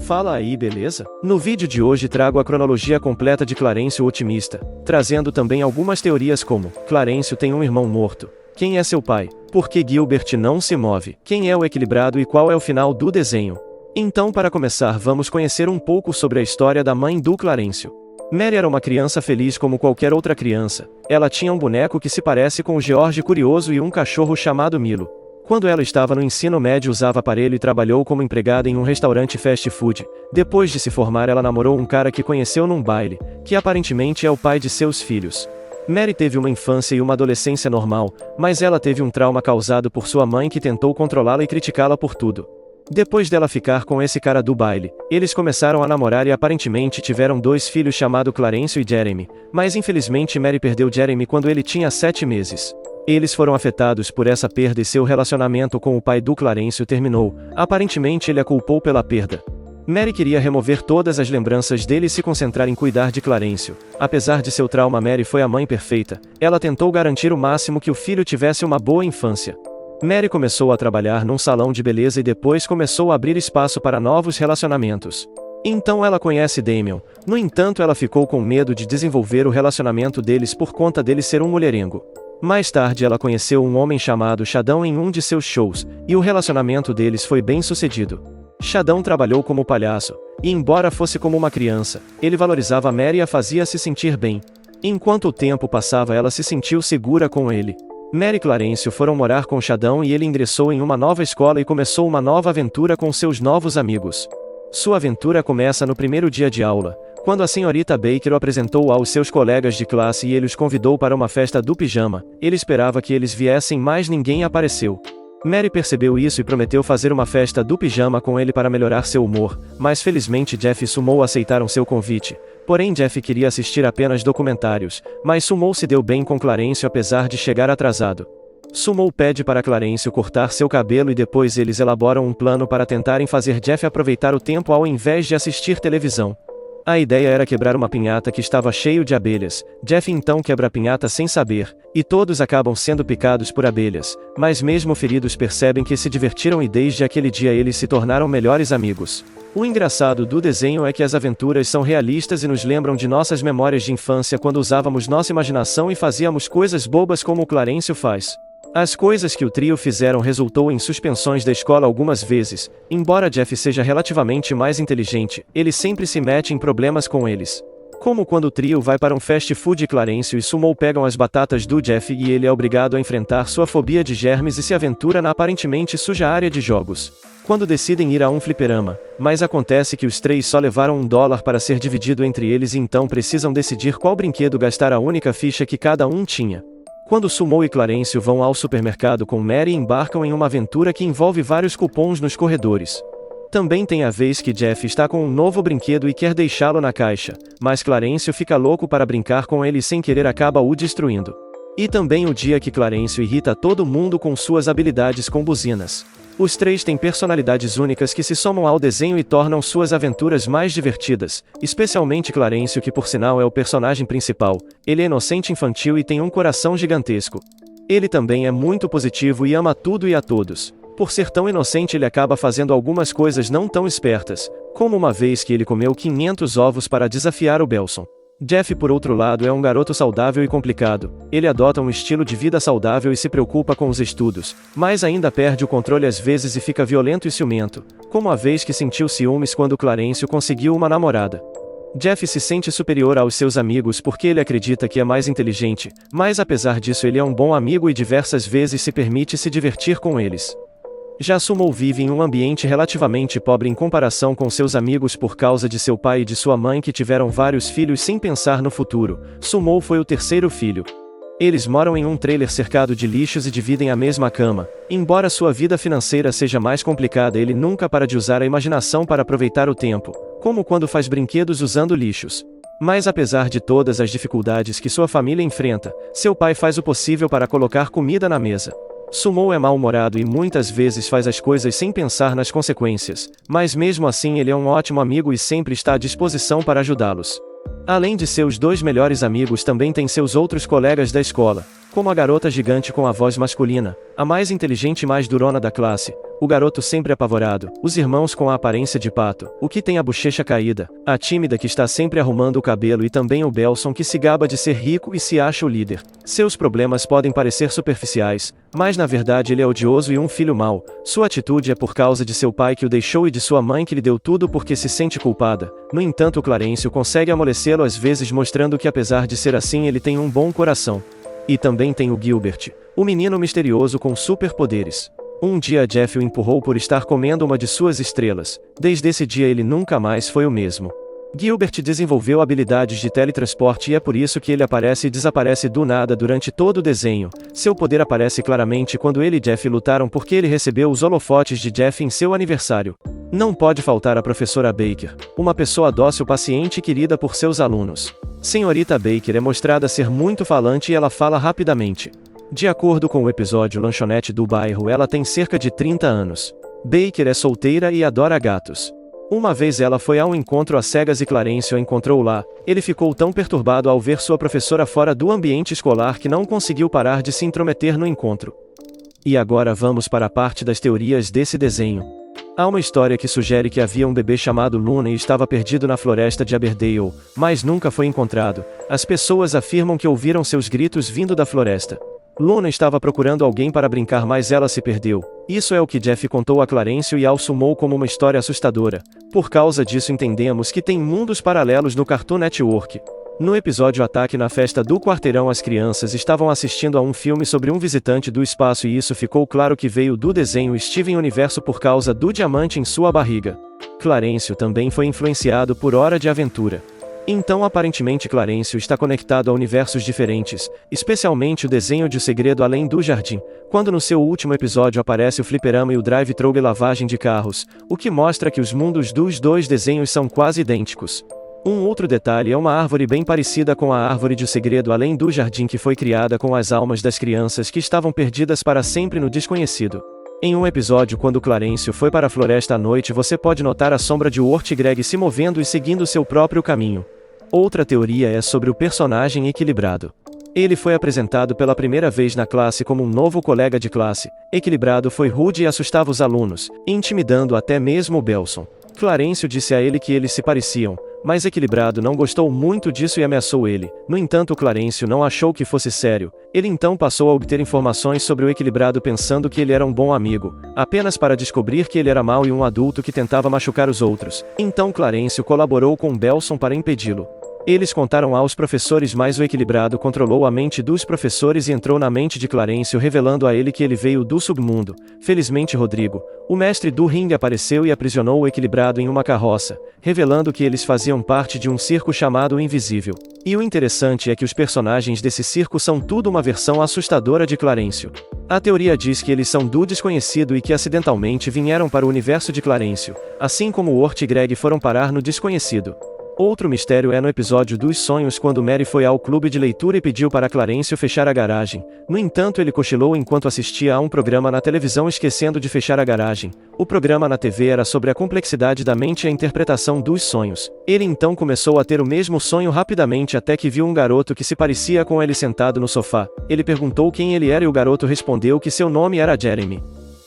Fala aí, beleza? No vídeo de hoje trago a cronologia completa de Clarencio o Otimista, trazendo também algumas teorias como: Clarencio tem um irmão morto. Quem é seu pai? Por que Gilbert não se move? Quem é o equilibrado e qual é o final do desenho? Então, para começar, vamos conhecer um pouco sobre a história da mãe do Clarencio. Mary era uma criança feliz como qualquer outra criança. Ela tinha um boneco que se parece com o George Curioso e um cachorro chamado Milo. Quando ela estava no ensino médio, usava aparelho e trabalhou como empregada em um restaurante fast food. Depois de se formar, ela namorou um cara que conheceu num baile, que aparentemente é o pai de seus filhos. Mary teve uma infância e uma adolescência normal, mas ela teve um trauma causado por sua mãe que tentou controlá-la e criticá-la por tudo. Depois dela ficar com esse cara do baile, eles começaram a namorar e aparentemente tiveram 2 filhos chamados Clarencio e Jeremy, mas infelizmente Mary perdeu Jeremy quando ele tinha 7 meses. Eles foram afetados por essa perda e seu relacionamento com o pai do Clarencio terminou. Aparentemente ele a culpou pela perda. Mary queria remover todas as lembranças dele e se concentrar em cuidar de Clarencio. Apesar de seu trauma, Mary foi a mãe perfeita. Ela tentou garantir o máximo que o filho tivesse uma boa infância. Mary começou a trabalhar num salão de beleza e depois começou a abrir espaço para novos relacionamentos. Então ela conhece Damien. No entanto, ela ficou com medo de desenvolver o relacionamento deles por conta dele ser um mulherengo. Mais tarde ela conheceu um homem chamado Shadão em um de seus shows, e o relacionamento deles foi bem sucedido. Shadão trabalhou como palhaço, e embora fosse como uma criança, ele valorizava Mary e a fazia se sentir bem. Enquanto o tempo passava, ela se sentiu segura com ele. Mary e Clarencio foram morar com Shadão e ele ingressou em uma nova escola e começou uma nova aventura com seus novos amigos. Sua aventura começa no primeiro dia de aula, quando a senhorita Baker o apresentou aos seus colegas de classe e ele os convidou para uma festa do pijama. Ele esperava que eles viessem, mas ninguém apareceu. Mary percebeu isso e prometeu fazer uma festa do pijama com ele para melhorar seu humor, mas felizmente Jeff e Sumo aceitaram seu convite. Porém, Jeff queria assistir apenas documentários, mas Sumo se deu bem com Clarencio apesar de chegar atrasado. Sumo pede para Clarencio cortar seu cabelo e depois eles elaboram um plano para tentarem fazer Jeff aproveitar o tempo ao invés de assistir televisão. A ideia era quebrar uma pinhata que estava cheio de abelhas. Jeff então quebra a pinhata sem saber, e todos acabam sendo picados por abelhas, mas mesmo feridos percebem que se divertiram e desde aquele dia eles se tornaram melhores amigos. O engraçado do desenho é que as aventuras são realistas e nos lembram de nossas memórias de infância quando usávamos nossa imaginação e fazíamos coisas bobas como o Clarencio faz. As coisas que o trio fizeram resultou em suspensões da escola algumas vezes. Embora Jeff seja relativamente mais inteligente, ele sempre se mete em problemas com eles. Como quando o trio vai para um fast food e Clarencio e Sumo pegam as batatas do Jeff e ele é obrigado a enfrentar sua fobia de germes e se aventura na aparentemente suja área de jogos. Quando decidem ir a um fliperama, mas acontece que os 3 só levaram $1 para ser dividido entre eles e então precisam decidir qual brinquedo gastar a única ficha que cada um tinha. Quando Sumo e Clarencio vão ao supermercado com Mary e embarcam em uma aventura que envolve vários cupons nos corredores. Também tem a vez que Jeff está com um novo brinquedo e quer deixá-lo na caixa, mas Clarencio fica louco para brincar com ele e sem querer acaba o destruindo. E também o dia que Clarencio irrita todo mundo com suas habilidades com buzinas. Os 3 têm personalidades únicas que se somam ao desenho e tornam suas aventuras mais divertidas, especialmente Clarencio, que por sinal é o personagem principal. Ele é inocente, infantil e tem um coração gigantesco. Ele também é muito positivo e ama tudo e a todos. Por ser tão inocente, ele acaba fazendo algumas coisas não tão espertas, como uma vez que ele comeu 500 ovos para desafiar o Belson. Jeff, por outro lado, é um garoto saudável e complicado. Ele adota um estilo de vida saudável e se preocupa com os estudos, mas ainda perde o controle às vezes e fica violento e ciumento, como a vez que sentiu ciúmes quando Clarencio conseguiu uma namorada. Jeff se sente superior aos seus amigos porque ele acredita que é mais inteligente, mas apesar disso ele é um bom amigo e diversas vezes se permite se divertir com eles. Já Sumo vive em um ambiente relativamente pobre em comparação com seus amigos por causa de seu pai e de sua mãe que tiveram vários filhos sem pensar no futuro. Sumo foi o 3º filho. Eles moram em um trailer cercado de lixos e dividem a mesma cama. Embora sua vida financeira seja mais complicada, ele nunca para de usar a imaginação para aproveitar o tempo, como quando faz brinquedos usando lixos. Mas apesar de todas as dificuldades que sua família enfrenta, seu pai faz o possível para colocar comida na mesa. Sumo é mal-humorado e muitas vezes faz as coisas sem pensar nas consequências, mas mesmo assim ele é um ótimo amigo e sempre está à disposição para ajudá-los. Além de seus 2 melhores amigos, também tem seus outros colegas da escola, como a garota gigante com a voz masculina, a mais inteligente e mais durona da classe, o garoto sempre apavorado, os irmãos com a aparência de pato, o que tem a bochecha caída, a tímida que está sempre arrumando o cabelo e também o Belson que se gaba de ser rico e se acha o líder. Seus problemas podem parecer superficiais, mas na verdade ele é odioso e um filho mau. Sua atitude é por causa de seu pai que o deixou e de sua mãe que lhe deu tudo porque se sente culpada. No entanto, Clarencio consegue amolecê-lo às vezes, mostrando que apesar de ser assim ele tem um bom coração. E também tem o Gilbert, o menino misterioso com superpoderes. Um dia Jeff o empurrou por estar comendo uma de suas estrelas. Desde esse dia ele nunca mais foi o mesmo. Gilbert desenvolveu habilidades de teletransporte e é por isso que ele aparece e desaparece do nada durante todo o desenho. Seu poder aparece claramente quando ele e Jeff lutaram porque ele recebeu os holofotes de Jeff em seu aniversário. Não pode faltar a professora Baker, uma pessoa dócil, paciente e querida por seus alunos. Senhorita Baker é mostrada ser muito falante e ela fala rapidamente. De acordo com o episódio Lanchonete do Bairro, ela tem cerca de 30 anos. Baker é solteira e adora gatos. Uma vez ela foi a um encontro às cegas e Clarencio a encontrou lá. Ele ficou tão perturbado ao ver sua professora fora do ambiente escolar que não conseguiu parar de se intrometer no encontro. E agora vamos para a parte das teorias desse desenho. Há uma história que sugere que havia um bebê chamado Luna e estava perdido na floresta de Aberdale, mas nunca foi encontrado. As pessoas afirmam que ouviram seus gritos vindo da floresta. Luna estava procurando alguém para brincar, mas ela se perdeu. Isso é o que Jeff contou a Clarencio e a assumou como uma história assustadora. Por causa disso entendemos que tem mundos paralelos no Cartoon Network. No episódio Ataque na Festa do Quarteirão, as crianças estavam assistindo a um filme sobre um visitante do espaço e isso ficou claro que veio do desenho Steven Universo por causa do diamante em sua barriga. Clarencio também foi influenciado por Hora de Aventura. Então aparentemente Clarencio está conectado a universos diferentes, especialmente o desenho de O Segredo Além do Jardim, quando no seu último episódio aparece o fliperama e o drive-thru e lavagem de carros, o que mostra que os mundos dos dois desenhos são quase idênticos. Um outro detalhe é uma árvore bem parecida com a árvore de O Segredo Além do Jardim, que foi criada com as almas das crianças que estavam perdidas para sempre no desconhecido. Em um episódio quando Clarencio foi para a floresta à noite, você pode notar a sombra de Ort Greg se movendo e seguindo seu próprio caminho. Outra teoria é sobre o personagem Equilibrado. Ele foi apresentado pela primeira vez na classe como um novo colega de classe. Equilibrado foi rude e assustava os alunos, intimidando até mesmo o Belson. Clarencio disse a ele que eles se pareciam, mas Equilibrado não gostou muito disso e ameaçou ele. No entanto, Clarencio não achou que fosse sério. Ele então passou a obter informações sobre o Equilibrado pensando que ele era um bom amigo, apenas para descobrir que ele era mau e um adulto que tentava machucar os outros. Então Clarencio colaborou com Belson para impedi-lo. Eles contaram aos professores, mas o Equilibrado controlou a mente dos professores e entrou na mente de Clarencio, revelando a ele que ele veio do submundo. Felizmente Rodrigo, o mestre do ringue, apareceu e aprisionou o Equilibrado em uma carroça, revelando que eles faziam parte de um circo chamado Invisível. E o interessante é que os personagens desse circo são tudo uma versão assustadora de Clarencio. A teoria diz que eles são do desconhecido e que acidentalmente vieram para o universo de Clarencio, assim como Ort e Greg foram parar no desconhecido. Outro mistério é no episódio dos sonhos, quando Mary foi ao clube de leitura e pediu para Clarencio fechar a garagem. No entanto, ele cochilou enquanto assistia a um programa na televisão, esquecendo de fechar a garagem. O programa na TV era sobre a complexidade da mente e a interpretação dos sonhos. Ele então começou a ter o mesmo sonho rapidamente até que viu um garoto que se parecia com ele sentado no sofá. Ele perguntou quem ele era e o garoto respondeu que seu nome era Jeremy.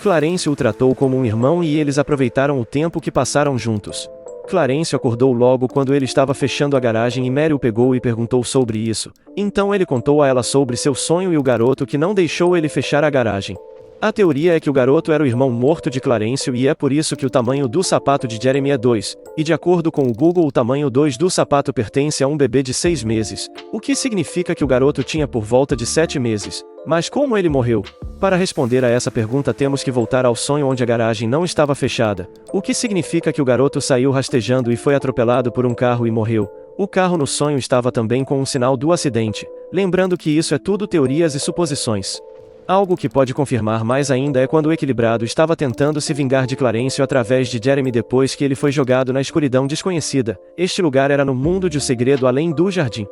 Clarencio o tratou como um irmão e eles aproveitaram o tempo que passaram juntos. Clarencio acordou logo quando ele estava fechando a garagem e Mary o pegou e perguntou sobre isso. Então ele contou a ela sobre seu sonho e o garoto que não deixou ele fechar a garagem. A teoria é que o garoto era o irmão morto de Clarencio e é por isso que o tamanho do sapato de Jeremy é 2, e de acordo com o Google o tamanho 2 do sapato pertence a um bebê de 6 meses, o que significa que o garoto tinha por volta de 7 meses. Mas como ele morreu? Para responder a essa pergunta temos que voltar ao sonho onde a garagem não estava fechada, o que significa que o garoto saiu rastejando e foi atropelado por um carro e morreu. O carro no sonho estava também com um sinal do acidente, lembrando que isso é tudo teorias e suposições. Algo que pode confirmar mais ainda é quando o Equilibrado estava tentando se vingar de Clarencio através de Jeremy depois que ele foi jogado na escuridão desconhecida. Este lugar era no mundo de O Segredo Além do Jardim.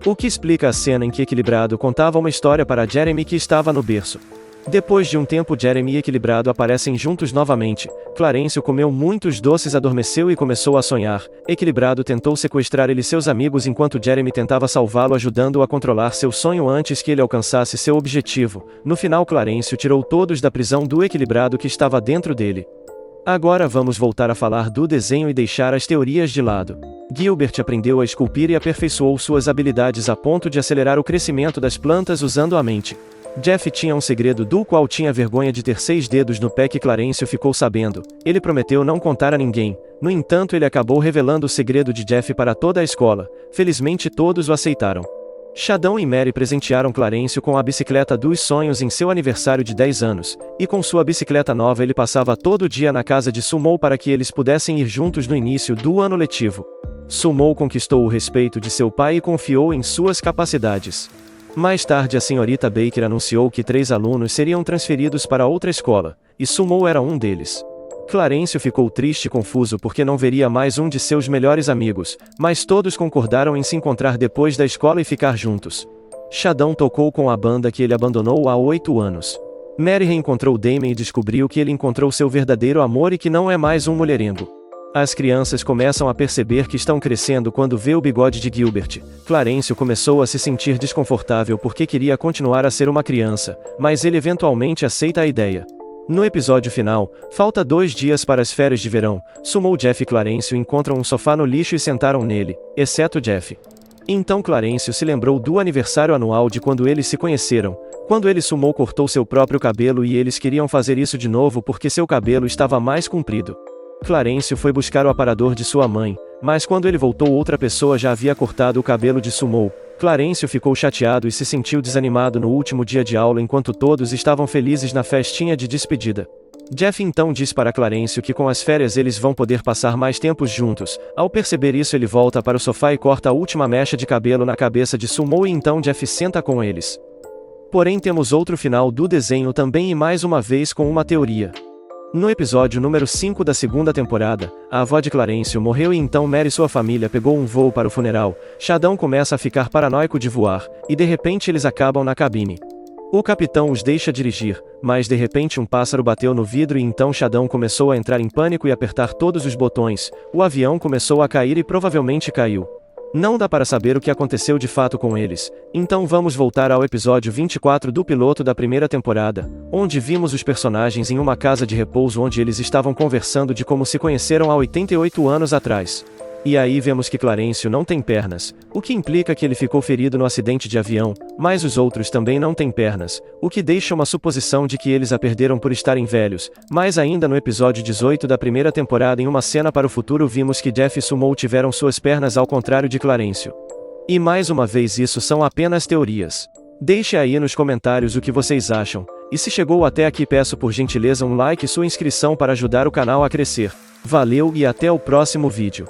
O que explica a cena em que Equilibrado contava uma história para Jeremy que estava no berço. Depois de um tempo, Jeremy e Equilibrado aparecem juntos novamente. Clarencio comeu muitos doces, adormeceu e começou a sonhar. Equilibrado tentou sequestrar ele e seus amigos enquanto Jeremy tentava salvá-lo, ajudando-o a controlar seu sonho antes que ele alcançasse seu objetivo. No final, Clarencio tirou todos da prisão do Equilibrado que estava dentro dele. Agora vamos voltar a falar do desenho e deixar as teorias de lado. Gilbert aprendeu a esculpir e aperfeiçoou suas habilidades a ponto de acelerar o crescimento das plantas usando a mente. Jeff tinha um segredo do qual tinha vergonha de ter 6 dedos no pé que Clarencio ficou sabendo. Ele prometeu não contar a ninguém. No entanto, ele acabou revelando o segredo de Jeff para toda a escola. Felizmente todos o aceitaram. Shadow e Mary presentearam Clarencio com a bicicleta dos sonhos em seu aniversário de 10 anos, e com sua bicicleta nova ele passava todo dia na casa de Sumo para que eles pudessem ir juntos no início do ano letivo. Sumo conquistou o respeito de seu pai e confiou em suas capacidades. Mais tarde, a senhorita Baker anunciou que 3 alunos seriam transferidos para outra escola, e Sumo era um deles. Clarencio ficou triste e confuso porque não veria mais um de seus melhores amigos, mas todos concordaram em se encontrar depois da escola e ficar juntos. Shadow tocou com a banda que ele abandonou há 8 anos. Mary reencontrou Damon e descobriu que ele encontrou seu verdadeiro amor e que não é mais um mulherengo. As crianças começam a perceber que estão crescendo quando vê o bigode de Gilbert. Clarencio começou a se sentir desconfortável porque queria continuar a ser uma criança, mas ele eventualmente aceita a ideia. No episódio final, falta 2 dias para as férias de verão. Sumo, Jeff e Clarencio encontram um sofá no lixo e sentaram nele, exceto Jeff. Então Clarencio se lembrou do aniversário anual de quando eles se conheceram. Quando ele Sumo cortou seu próprio cabelo e eles queriam fazer isso de novo porque seu cabelo estava mais comprido. Clarencio foi buscar o aparador de sua mãe, mas quando ele voltou outra pessoa já havia cortado o cabelo de Sumo. Clarencio ficou chateado e se sentiu desanimado no último dia de aula enquanto todos estavam felizes na festinha de despedida. Jeff então diz para Clarencio que com as férias eles vão poder passar mais tempos juntos. Ao perceber isso, ele volta para o sofá e corta a última mecha de cabelo na cabeça de Sumo e então Jeff senta com eles. Porém, temos outro final do desenho também e mais uma vez com uma teoria. No episódio número 5 da segunda temporada, a avó de Clarencio morreu e então Mary e sua família pegou um voo para o funeral. Shadow começa a ficar paranoico de voar, e de repente eles acabam na cabine. O capitão os deixa dirigir, mas de repente um pássaro bateu no vidro e então Shadow começou a entrar em pânico e apertar todos os botões. O avião começou a cair e provavelmente caiu. Não dá para saber o que aconteceu de fato com eles, então vamos voltar ao episódio 24 do piloto da primeira temporada, onde vimos os personagens em uma casa de repouso onde eles estavam conversando de como se conheceram há 88 anos atrás. E aí vemos que Clarencio não tem pernas, o que implica que ele ficou ferido no acidente de avião, mas os outros também não têm pernas, o que deixa uma suposição de que eles a perderam por estarem velhos. Mas ainda no episódio 18 da primeira temporada, em uma cena para o futuro, vimos que Jeff e Sumo tiveram suas pernas ao contrário de Clarencio. E mais uma vez, isso são apenas teorias. Deixe aí nos comentários o que vocês acham, e se chegou até aqui peço por gentileza um like e sua inscrição para ajudar o canal a crescer. Valeu e até o próximo vídeo.